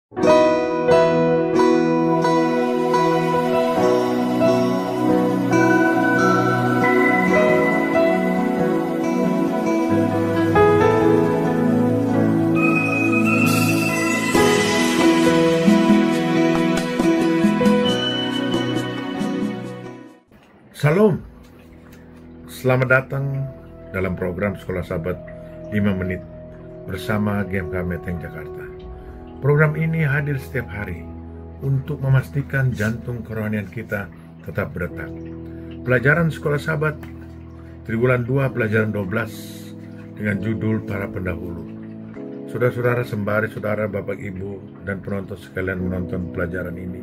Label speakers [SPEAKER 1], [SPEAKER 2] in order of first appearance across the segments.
[SPEAKER 1] Salam, selamat datang dalam program Sekolah Sahabat 5 Menit bersama GMK Meteng Jakarta. Program ini hadir setiap hari untuk memastikan jantung kerohanian kita tetap berdetak. Pelajaran Sekolah Sahabat Triwulan 2 pelajaran 12 dengan judul Para Pendahulu. Saudara-saudara sembari saudara, Bapak, Ibu, dan penonton sekalian menonton pelajaran ini,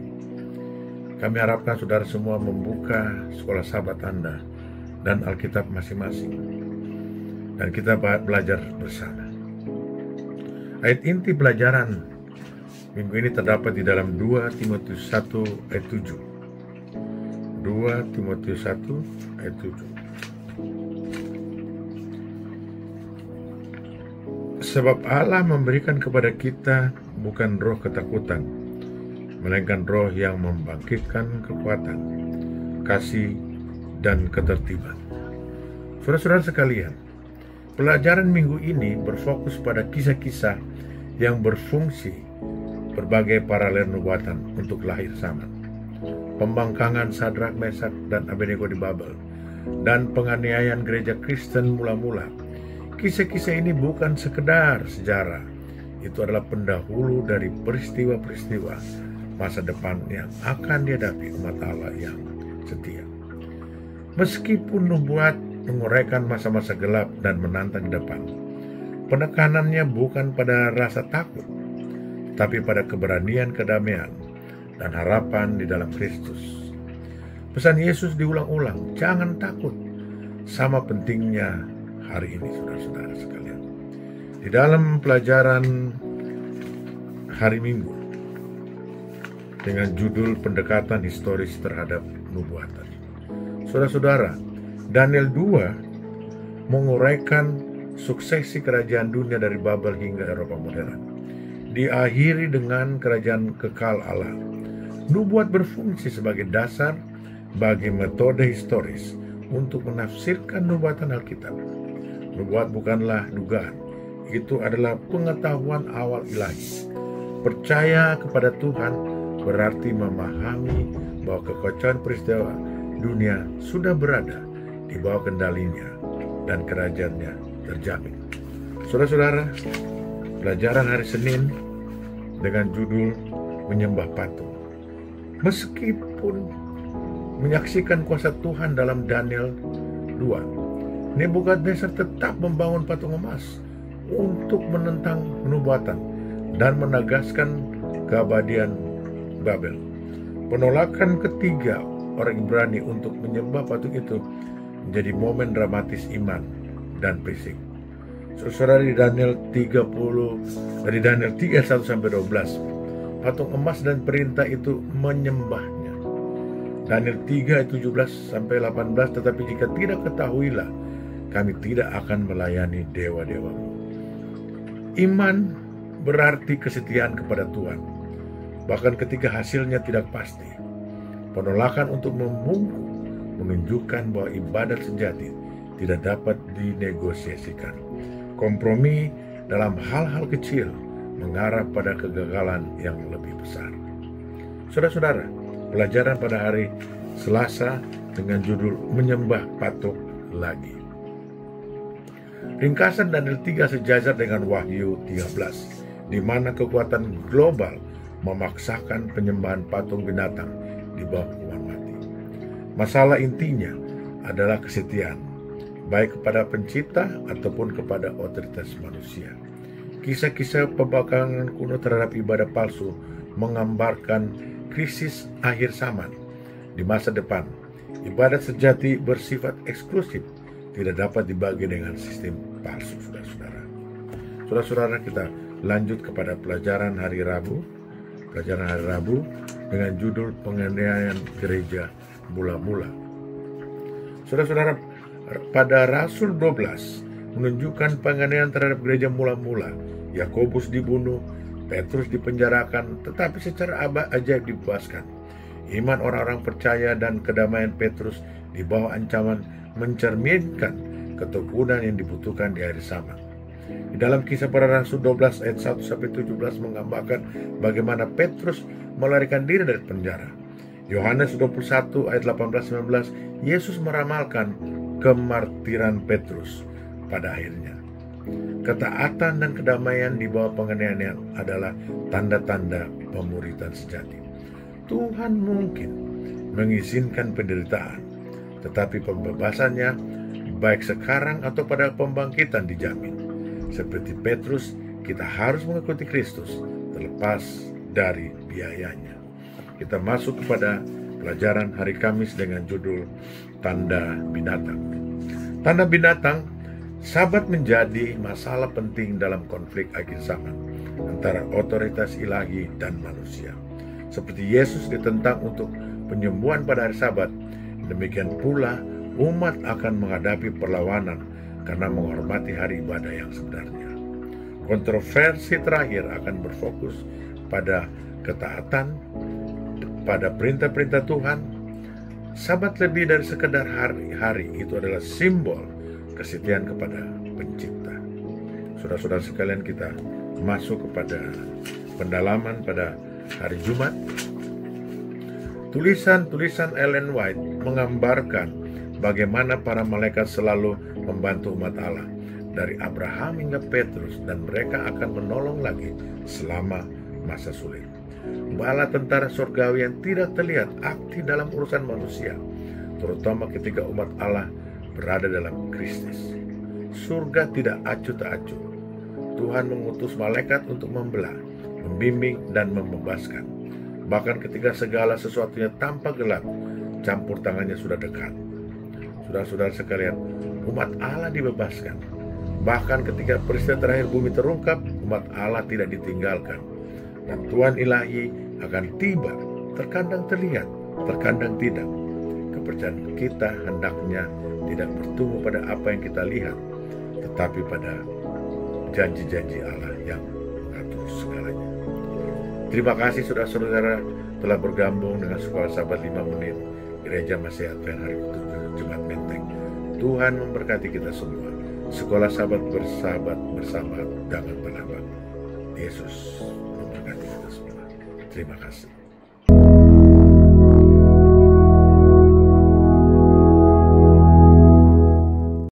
[SPEAKER 1] kami harapkan saudara semua membuka Sekolah Sahabat Anda dan Alkitab masing-masing, dan kita belajar bersama. Ayat inti pelajaran minggu ini terdapat di dalam 2 Timotius 1 ayat 7. 2 Timotius 1 ayat 7. Sebab Allah memberikan kepada kita bukan roh ketakutan, melainkan roh yang membangkitkan kekuatan, kasih, dan ketertiban. Saudara-saudara sekalian, pelajaran minggu ini berfokus pada kisah-kisah yang berfungsi berbagai paralel nubuatan untuk lahir zaman. Pembangkangan Sadrak, Mesak, dan Abednego di Babel, dan penganiayaan gereja Kristen mula-mula. Kisah-kisah ini bukan sekedar sejarah, itu adalah pendahulu dari peristiwa-peristiwa masa depan yang akan dihadapi umat Allah yang setia. Meskipun nubuat menguraikan masa-masa gelap dan menantang di depan, penekanannya bukan pada rasa takut, tapi pada keberanian, kedamaian, dan harapan di dalam Kristus. Pesan Yesus diulang-ulang, jangan takut, sama pentingnya hari ini, saudara-saudara sekalian. Di dalam pelajaran hari Minggu dengan judul pendekatan historis terhadap nubuatan, saudara-saudara, Daniel 2 menguraikan suksesi kerajaan dunia dari Babel hingga Eropa modern, diakhiri dengan kerajaan kekal Allah. Nubuat berfungsi sebagai dasar bagi metode historis untuk menafsirkan nubuatan Alkitab. Nubuat bukanlah dugaan, itu adalah pengetahuan awal ilahi. Percaya kepada Tuhan berarti memahami bahwa kekacauan peristiwa dunia sudah berada di bawah kendalinya dan kerajaannya terjamin. Saudara-saudara, pelajaran hari Senin dengan judul Menyembah Patung. Meskipun menyaksikan kuasa Tuhan dalam Daniel 2, Nebukadnezar tetap membangun patung emas untuk menentang nubuatan dan menegaskan keabadian Babel. Penolakan ketiga orang Ibrani untuk menyembah patung itu menjadi momen dramatis iman dan fisik. Saudara, di Daniel 3 1-12, patung emas dan perintah itu menyembahnya. Daniel 3 17-18, tetapi jika tidak ketahuilah, kami tidak akan melayani dewa-dewamu. Iman berarti kesetiaan kepada Tuhan, bahkan ketika hasilnya tidak pasti. Penolakan untuk membungkuk menunjukkan bahwa ibadat sejati tidak dapat dinegosiasikan. Kompromi dalam hal-hal kecil mengarah pada kegagalan yang lebih besar. Saudara-saudara, pelajaran pada hari Selasa dengan judul Menyembah Patung Lagi. Ringkasan Daniel 3 sejajar dengan Wahyu 13, di mana kekuatan global memaksakan penyembahan patung binatang di bawah hukuman mati. Masalah intinya adalah kesetiaan, baik kepada pencipta ataupun kepada otoritas manusia. Kisah-kisah pembangkangan kuno terhadap ibadah palsu menggambarkan krisis akhir zaman. Di masa depan, ibadat sejati bersifat eksklusif, tidak dapat dibagi dengan sistem palsu, saudara-saudara. Saudara-saudara, kita lanjut kepada pelajaran hari Rabu. Pelajaran hari Rabu dengan judul penganiayaan gereja mula-mula. Saudara-saudara, pada Rasul 12 menunjukkan penganiayaan terhadap gereja mula-mula. Yakobus dibunuh Petrus dipenjarakan, tetapi secara ajaib dibebaskan. Iman orang-orang percaya dan kedamaian Petrus di bawah ancaman mencerminkan ketekunan yang dibutuhkan di akhir zaman. Di dalam Kisah Para Rasul 12 ayat 1-17 menggambarkan bagaimana Petrus melarikan diri dari penjara. Yohanes 21 ayat 18-19, Yesus meramalkan kemartiran Petrus pada akhirnya. Ketaatan dan kedamaian di bawah penganiayaan adalah tanda-tanda pemuridan sejati. Tuhan mungkin mengizinkan penderitaan, tetapi pembebasannya baik sekarang atau pada pembangkitan dijamin. Seperti Petrus, kita harus mengikuti Kristus terlepas dari biayanya. Kita masuk kepada pelajaran hari Kamis dengan judul Tanda Binatang. Tanda binatang, sabat menjadi masalah penting dalam konflik akhir zaman antara otoritas ilahi dan manusia. Seperti Yesus ditentang untuk penyembuhan pada hari Sabat, demikian pula umat akan menghadapi perlawanan karena menghormati hari ibadah yang sebenarnya. Kontroversi terakhir akan berfokus pada ketaatan pada perintah-perintah Tuhan. Sabat lebih dari sekedar hari-hari, itu adalah simbol kesetiaan kepada Pencipta. Saudara-saudara sekalian, kita masuk kepada pendalaman pada hari Jumat. Tulisan-tulisan Ellen White menggambarkan bagaimana para malaikat selalu membantu umat Allah dari Abraham hingga Petrus, dan mereka akan menolong lagi selama masa sulit. Bala tentara surgawi yang tidak terlihat aktif dalam urusan manusia, terutama ketika umat Allah berada dalam Kristus. Surga tidak acuh tak acuh. Tuhan mengutus malaikat untuk membelah, membimbing, dan membebaskan. Bahkan ketika segala sesuatunya tampak gelap, campur tangannya sudah dekat. Saudara-saudara sekalian, umat Allah dibebaskan. Bahkan ketika peristiwa terakhir bumi terungkap, umat Allah tidak ditinggalkan. Dan Tuhan ilahi akan tiba, terkadang terlihat, terkadang tidak. Kepercayaan kita hendaknya tidak bertumbuh pada apa yang kita lihat, tetapi pada janji-janji Allah yang mengatur segalanya. Terima kasih saudara-saudara telah bergabung dengan Sekolah Sabat 5 Menit Gereja Masih Advent hari ke-7 Jumat Menteng. Tuhan memberkati kita semua. Sekolah Sabat bersahabat bersama, jangan berlambat. Yesus memberkati kita semua. Terima kasih.